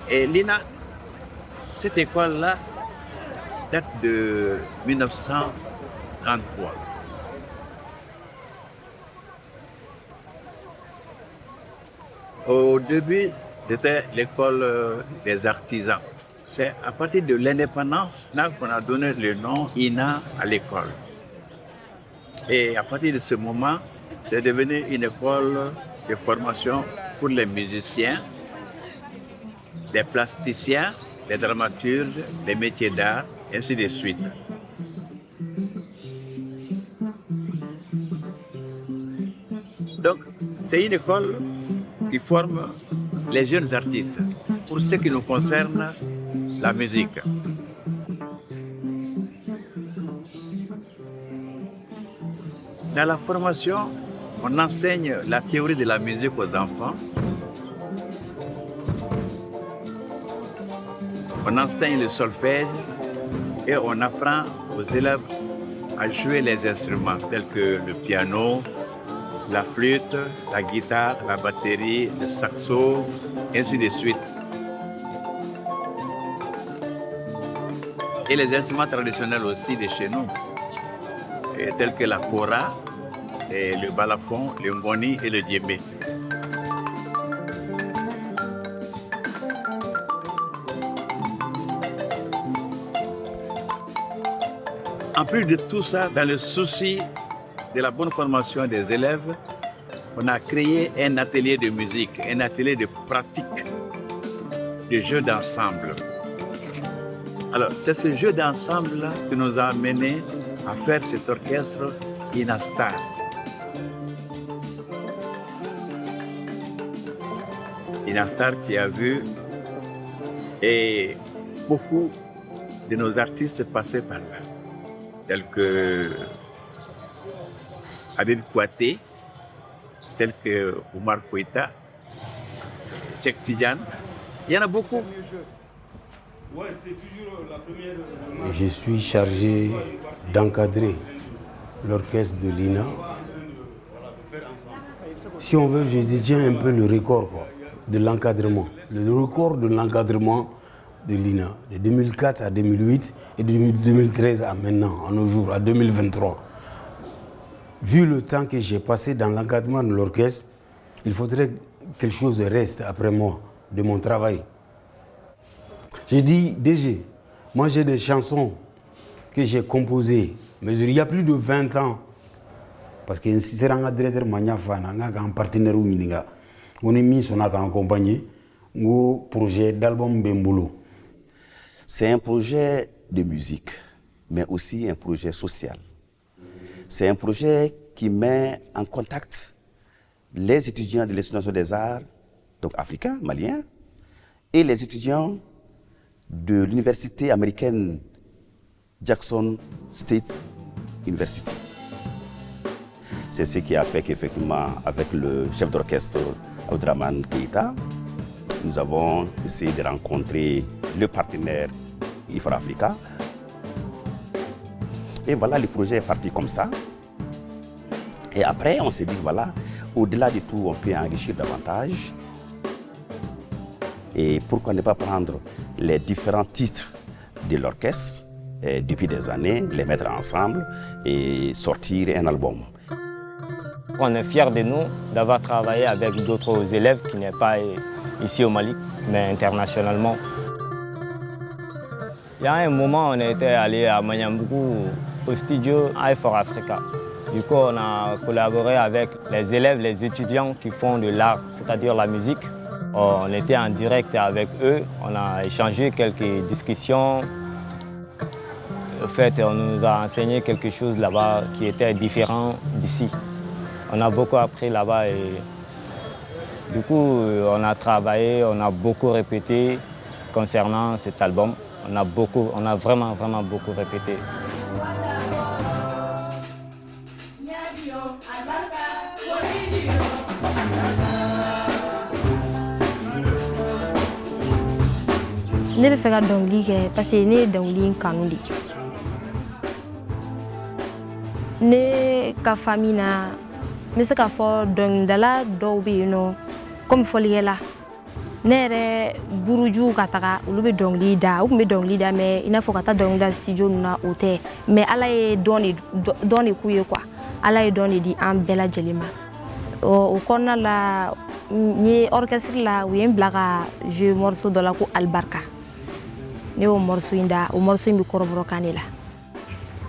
Et l'INA, cette école-là date de 1933. Au début, c'était l'école des artisans. C'est à partir de l'indépendance qu'on a donné le nom INA à l'école. Et à partir de ce moment, c'est devenu une école de formation pour les musiciens, les plasticiens, les dramaturges, les métiers d'art, et ainsi de suite. Donc, c'est une école qui forme les jeunes artistes. Pour ce qui nous concerne, la musique. Dans la formation, on enseigne la théorie de la musique aux enfants. On enseigne le solfège et on apprend aux élèves à jouer les instruments tels que le piano, la flûte, la guitare, la batterie, le saxo, ainsi de suite. Et les instruments traditionnels aussi de chez nous, tels que la kora, le balafon, le ngoni et le djembe. En plus de tout ça, dans le souci de la bonne formation des élèves, on a créé un atelier de musique, un atelier de pratique, de jeux d'ensemble. Alors, c'est ce jeu d'ensemble qui nous a amenés à faire cet orchestre INA Stars. INA Stars qui a vu et beaucoup de nos artistes passer par là, tels que Habib Kouaté, tels que Oumar Koïta, Cheikh Tidiane. Il y en a beaucoup. Je suis chargé d'encadrer l'orchestre de l'INA. Si on veut, je détiens un peu le record de l'encadrement. Le record de l'encadrement de l'INA, de 2004 à 2008 et de 2013 à maintenant, à nos jours, à 2023. Vu le temps que j'ai passé dans l'encadrement de l'orchestre, il faudrait que quelque chose reste après moi, de mon travail. J'ai dit, DG, moi j'ai des chansons que j'ai composées, mais il y a plus de 20 ans. Parce que c'est un directeur un partenaire on est mis on a accompagné au projet d'album Benbaliso. C'est un projet de musique, mais aussi un projet social. C'est un projet qui met en contact les étudiants de l'Institut National des Arts, donc africains, maliens, et les étudiants de l'université américaine Jackson State University. C'est ce qui a fait qu'effectivement, avec le chef d'orchestre Abdraman Keïta, nous avons essayé de rencontrer le partenaire IFRA Africa. Et voilà, le projet est parti comme ça. Et après, on s'est dit, voilà, au-delà de tout, on peut enrichir davantage. Et pourquoi ne pas prendre les différents titres de l'orchestre depuis des années, les mettre ensemble et sortir un album. On est fiers de nous d'avoir travaillé avec d'autres élèves qui n'est pas ici au Mali, mais internationalement. Il y a un moment, on était allé à Manyamboukou, au studio IFRA Africa. Du coup, on a collaboré avec les élèves, les étudiants qui font de l'art, c'est-à-dire la musique. On était en direct avec eux, on a échangé quelques discussions. En fait, on nous a enseigné quelque chose là-bas qui était différent d'ici. On a beaucoup appris là-bas et du coup, on a travaillé, on a beaucoup répété concernant cet album. On a vraiment beaucoup répété. Ne bɛ fɛ ka dɔnkili kɛ parce que ne ye dɔnkili in kanu de. Ne ka famille na n bɛ se k'a fɔ dɔnkilidala dɔw bɛ yen nɔ comme fɔlikɛla Nere buruju ka taga olu be dɔnkili da u kun be dɔnkili da mais ina fɔ ka taa dɔnkili da studio na o tɛ mais Ala ye dɔn de k'u ye quoi Ala ye dɔn de di an bɛɛ lajɛlen ma o kɔnɔna la n ye orchestre la u ye n bila ka jouer morceau dɔ la ko Albarka ne y'o morceau in da o morceau in bɛ kɔrɔbɔrɔkan de la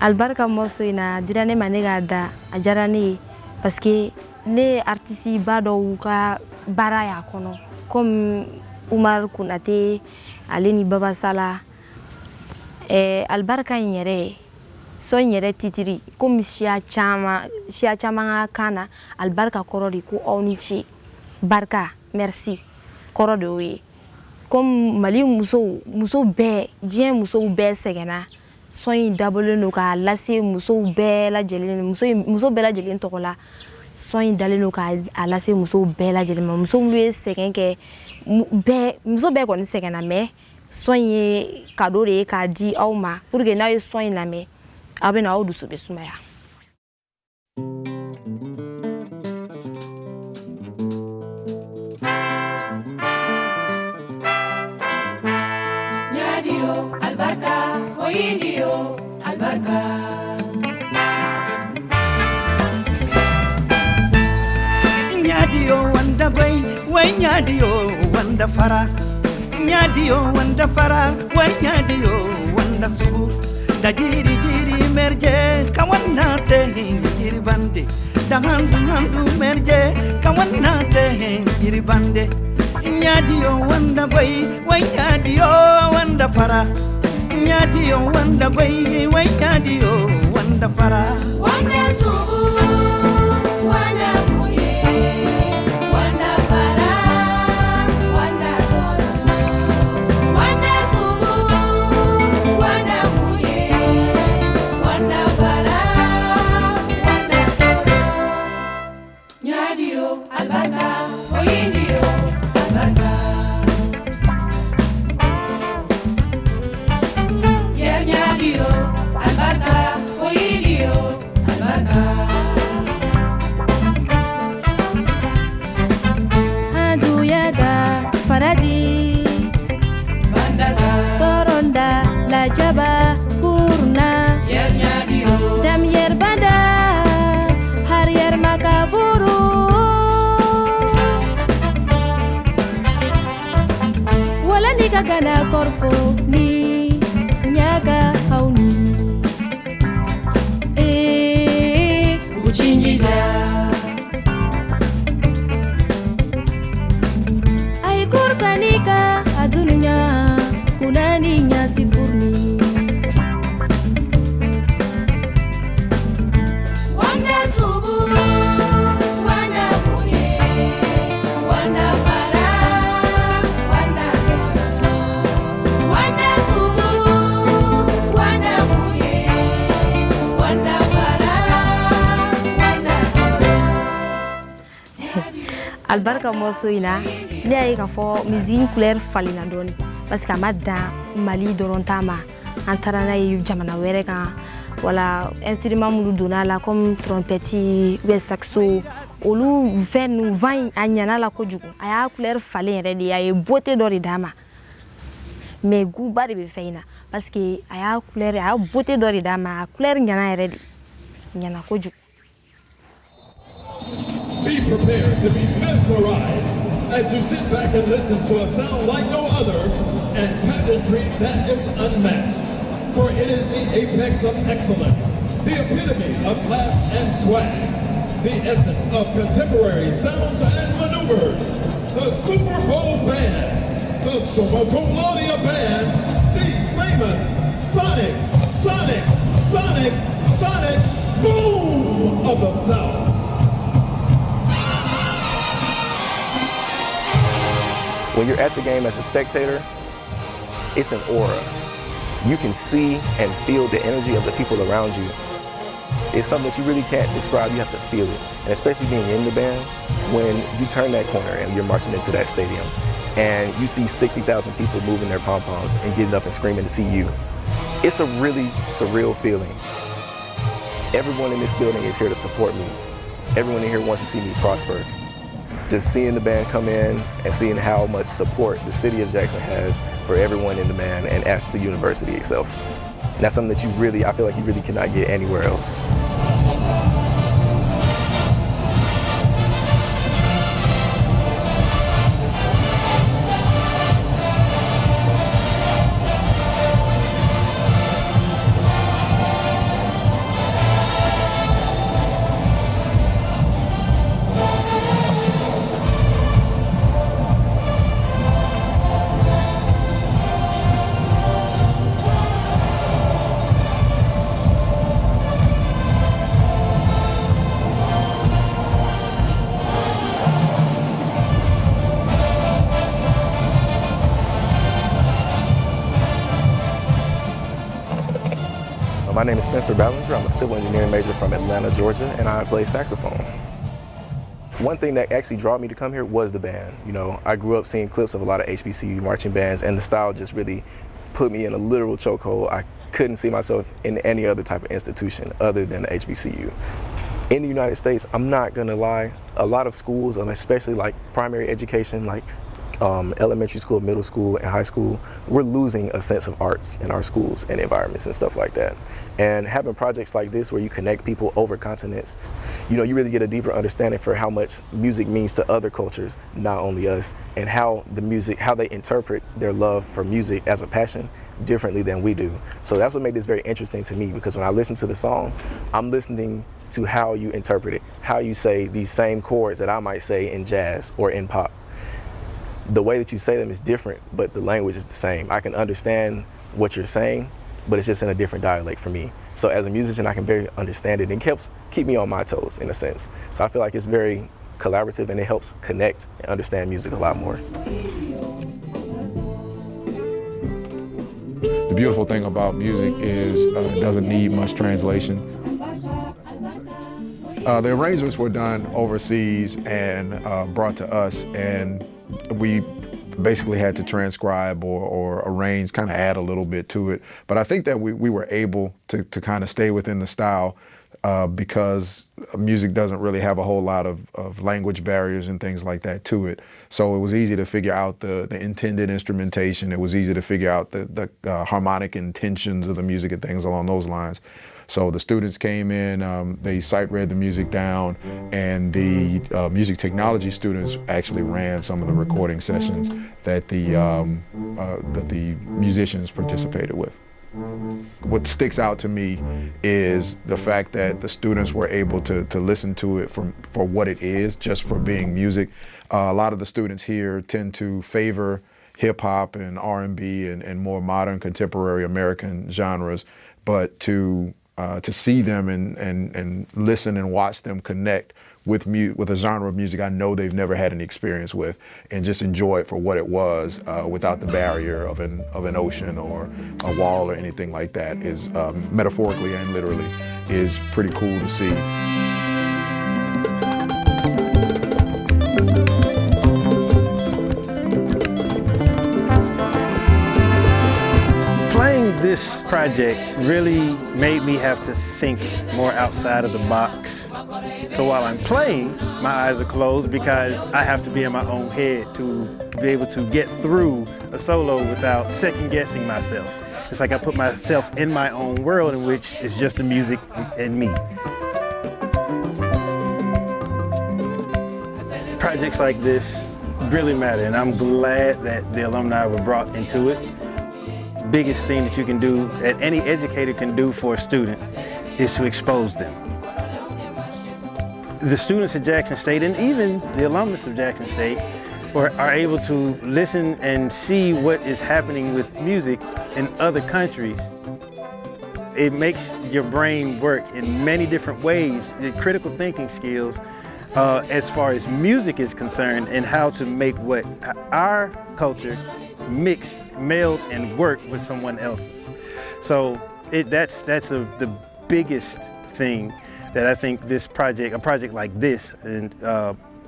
Albarka morceau in na dira ne ma ne k'a da a diyara ne ye parce que ne ye artiste ba dɔw ka baara y'a kɔnɔ comme Umar Kunate, ale ni Baba Sala, Albarka in yɛrɛ son yɛrɛ titiri comme siya caman ka kan na Albarka kɔrɔ de ko aw ni ce Barka merci kɔrɔ de y'o ye comme Mali muso bɛɛ diɲɛ musow bɛɛ sɛgɛnna son in dabɔlen don k'a lase muso bɛɛ lajɛlen tɔgɔ la son in dalen don k'a lase musow bɛɛ lajɛlen ma muso minnu ye sɛgɛn kɛ muso bɛɛ kɔni sɛgɛnna mais son ye cadeau de ye k'a di aw ma pour que n'aw ye son in lamɛn aw bɛ na aw dusu bɛ sumaya. Nyadio Albarka Koindio Albarka Nyadio wanda goy way nyadio wanda fara nyadio wanda fara way nyadio wanda subur da jiri merje kawanna te jiri bande da handu merje kawanna te jiri bande nyadio wanda goy way nyadio wanda fara nyadio wanda goy way nyadio wanda fara wanda subur wanda Jaba kurna dam yer banda har yer makaburu wala ni kagana korfo ni nyaga hauni uchinjida ay kurkanika adunya kunani nyasi furni Albarka morceau ina ne ay ka fɔ musique couleur falina doni parce que ma dan Mali dɔrɔn ta ma an taara n'a ye jamana wɛrɛ kan wala instrument minnu donna la comme trompette ou saxo olu vin a ɲana la kojugu a y'a couleur falen yɛrɛ de a ye beauté dɔ de d'a ma mais goût ba de bɛ fɛn in na parce que a y'a beauté dɔ de d'a ma a couleur ɲana yɛrɛ de ɲana kojugu. Be prepared to be mesmerized as you sit back and listen to a sound like no other and pageantry that is unmatched. For it is the apex of excellence, the epitome of class and swag, the essence of contemporary sounds and maneuvers, the Super Bowl band, the Summa Cum Laude band, the famous Sonic Boom of the South. When you're at the game as a spectator, it's an aura. You can see and feel the energy of the people around you. It's something that you really can't describe, you have to feel it. And especially being in the band, when you turn that corner and you're marching into that stadium, and you see 60,000 people moving their pom-poms and getting up and screaming to see you, it's a really surreal feeling. Everyone in this building is here to support me. Everyone in here wants to see me prosper. Just seeing the band come in and seeing how much support the city of Jackson has for everyone in the band and at the university itself. And that's something that I feel like you really cannot get anywhere else. My name is Spencer Ballinger. I'm a civil engineering major from Atlanta, Georgia, and I play saxophone. One thing that actually drew me to come here was the band. You know, I grew up seeing clips of a lot of HBCU marching bands, and the style just really put me in a literal chokehold. I couldn't see myself in any other type of institution other than the HBCU. In the United States, I'm not gonna lie, a lot of schools, especially like primary education, like elementary school, middle school, and high school, we're losing a sense of arts in our schools and environments and stuff like that. And having projects like this where you connect people over continents, you know, you really get a deeper understanding for how much music means to other cultures, not only us, and how they interpret their love for music as a passion differently than we do. So that's what made this very interesting to me, because when I listen to the song, I'm listening to how you interpret it, how you say these same chords that I might say in jazz or in pop. The way that you say them is different, but the language is the same. I can understand what you're saying, but it's just in a different dialect for me. So as a musician, I can very understand it, and it helps keep me on my toes in a sense. So I feel like it's very collaborative, and it helps connect and understand music a lot more. The beautiful thing about music is it doesn't need much translation. The arrangements were done overseas and brought to us, and we basically had to transcribe or arrange, kind of add a little bit to it. But I think that we were able to kind of stay within the style because music doesn't really have a whole lot of language barriers and things like that to it. So it was easy to figure out the intended instrumentation. It was easy to figure out the harmonic intentions of the music and things along those lines. So the students came in, they sight read the music down, and the music technology students actually ran some of the recording sessions that the musicians participated with. What sticks out to me is the fact that the students were able to listen to it for what it is, just for being music. A lot of the students here tend to favor hip hop and R&B and more modern contemporary American genres, but to see them and listen and watch them connect with a genre of music I know they've never had any experience with, and just enjoy it for what it was without the barrier of an ocean or a wall or anything like that is metaphorically and literally is pretty cool to see. This project really made me have to think more outside of the box. So while I'm playing, my eyes are closed because I have to be in my own head to be able to get through a solo without second guessing myself. It's like I put myself in my own world in which it's just the music and me. Projects like this really matter, and I'm glad that the alumni were brought into it. Biggest thing that you can do, that any educator can do for a student, is to expose them. The students at Jackson State, and even the alumnus of Jackson State, are able to listen and see what is happening with music in other countries. It makes your brain work in many different ways, the critical thinking skills, as far as music is concerned, and how to make what our culture mix, meld, and work with someone else's. So that's the biggest thing that I think a project like this,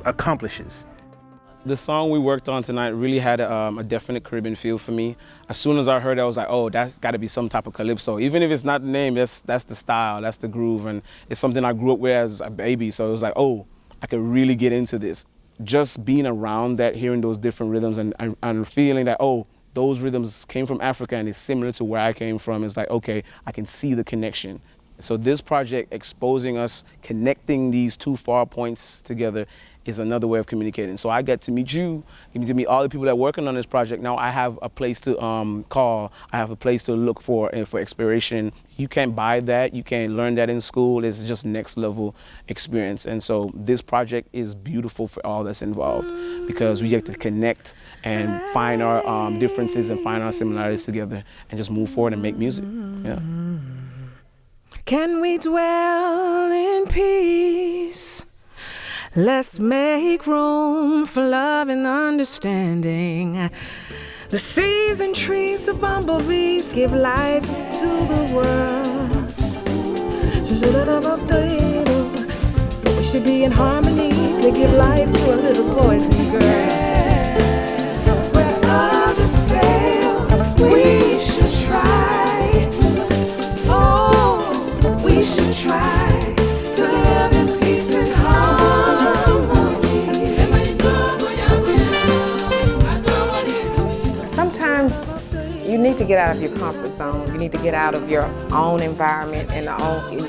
accomplishes. The song we worked on tonight really had a definite Caribbean feel for me. As soon as I heard it, I was like, oh, that's got to be some type of calypso. Even if it's not the name, that's the style, that's the groove, and it's something I grew up with as a baby. So it was like, oh, I could really get into this. just being around that, hearing those different rhythms and feeling that, oh, those rhythms came from Africa and it's similar to where I came from, it's like, okay, I can see the connection. So this project exposing us, connecting these two far points together is another way of communicating. So I get to meet you, get to meet all the people that are working on this project. Now I have a place to call, I have a place to look for and for exploration. You can't buy that, you can't learn that in school. It's just next level experience. And so this project is beautiful for all that's involved because we get to connect and find our differences and find our similarities together and just move forward and make music. Yeah. Can we dwell in peace? Let's make room for love and understanding. The seas and trees of bumblebees give life to the world. So we should be in harmony to give life to a little boys and girls. Where others fail, we should try. We should try to live in peace and harmony. Sometimes you need to get out of your comfort zone. You need to get out of your own environment and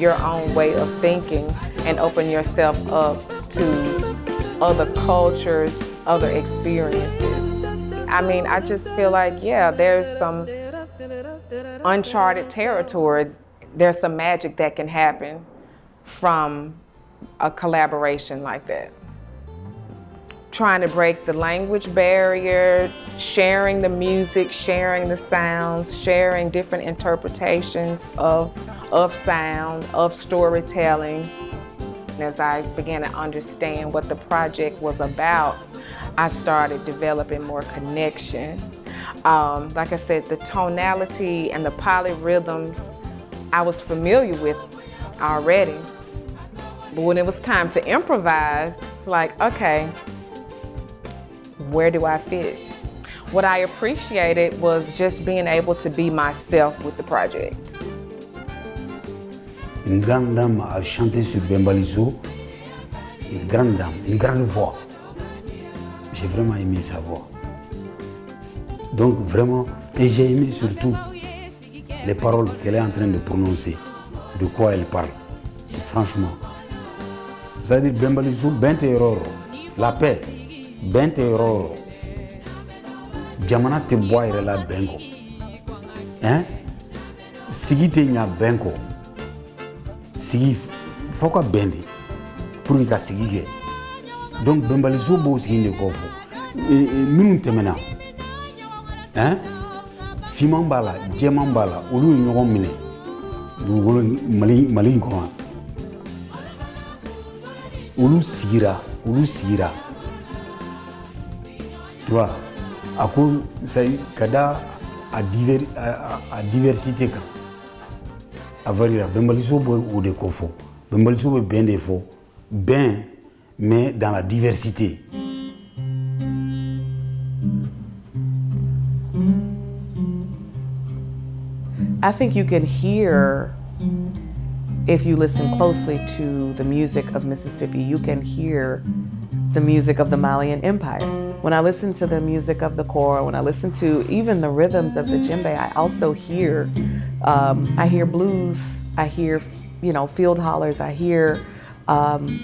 your own way of thinking and open yourself up to other cultures, other experiences. I mean, I just feel like, yeah, there's some uncharted territory. There's some magic that can happen from a collaboration like that. Trying to break the language barrier, sharing the music, sharing the sounds, sharing different interpretations of sound, of storytelling. As I began to understand what the project was about, I started developing more connection. Like I said, the tonality and the polyrhythms I was familiar with already. But when it was time to improvise, it's like, okay, where do I fit? What I appreciated was just being able to be myself with the project. Une grande dame a chanté sur Benbaliso, une grande dame, une grande voix. J'ai vraiment aimé sa voix. Donc vraiment, et j'ai aimé surtout les paroles qu'elle est en train de prononcer, de quoi elle parle. Et franchement, c'est-à-dire Benbaliso, bente erroro, la paix, bente erroro. Jamana te boire la bengo. Hein? Sigi te nya bengo. Sigi, foka bendi. Pour que sigi. Donc Benbaliso bo sigi ne kofo. Minun temena. Hein? Fimambala, djemambala, olu ñogon mine. Dugolo Mali kono. Olu sigira. Tu vois, à cause c'est kada a diversité kan. Avarira Benbaliso boy ou de kofo. Benbaliso boy ben defo. Ben mais dans la diversité. I think you can hear, if you listen closely to the music of Mississippi, you can hear the music of the Malian Empire. When I listen to the music of the kora, when I listen to even the rhythms of the djembe, I also hear, I hear blues, I hear, field hollers, I hear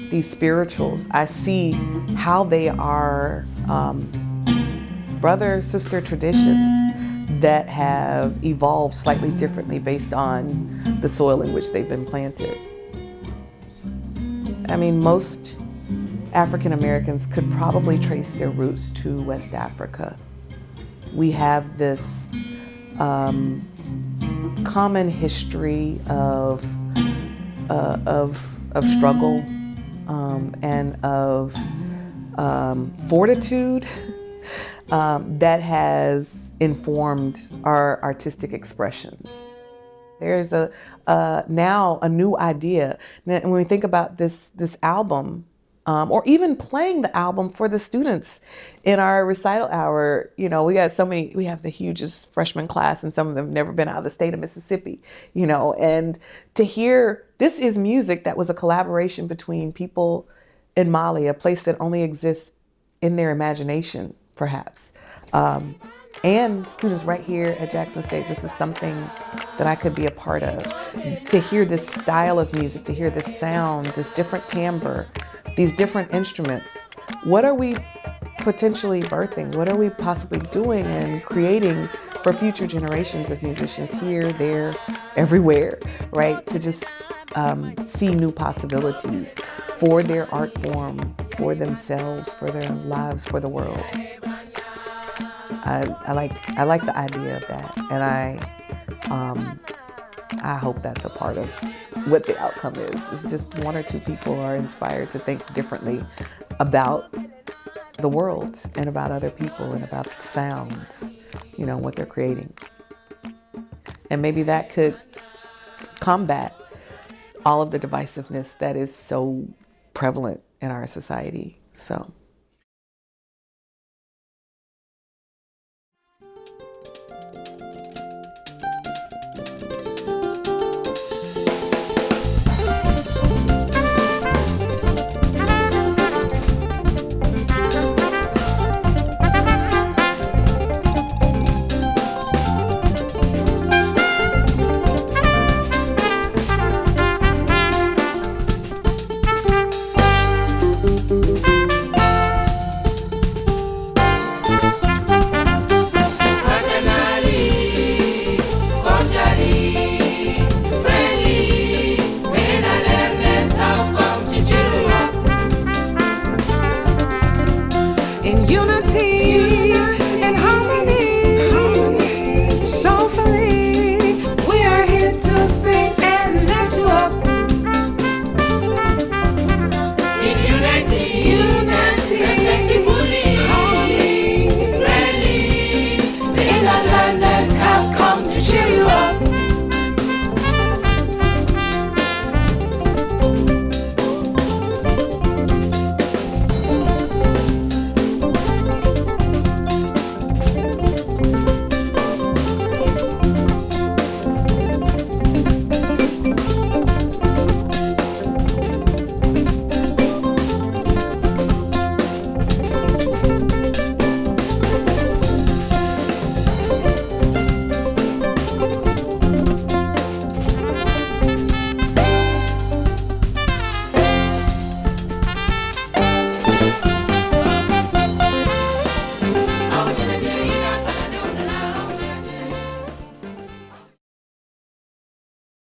these spirituals. I see how they are brother-sister traditions that have evolved slightly differently based on the soil in which they've been planted. I mean, most African Americans could probably trace their roots to West Africa. We have this common history of struggle and of fortitude that has informed our artistic expressions. There's now a new idea. And when we think about this album, or even playing the album for the students in our recital hour, we have the hugest freshman class, and some of them have never been out of the state of Mississippi, and to hear, this is music that was a collaboration between people in Mali, a place that only exists in their imagination, perhaps. And students right here at Jackson State, this is something that I could be a part of. To hear this style of music, to hear this sound, this different timbre, these different instruments, what are we potentially birthing? What are we possibly doing and creating for future generations of musicians here, there, everywhere, right? To just see new possibilities for their art form, for themselves, for their lives, for the world. I like the idea of that, and I hope that's a part of what the outcome is. It's just one or two people are inspired to think differently about the world and about other people and about sounds, you know, what they're creating. And maybe that could combat all of the divisiveness that is so prevalent in our society. So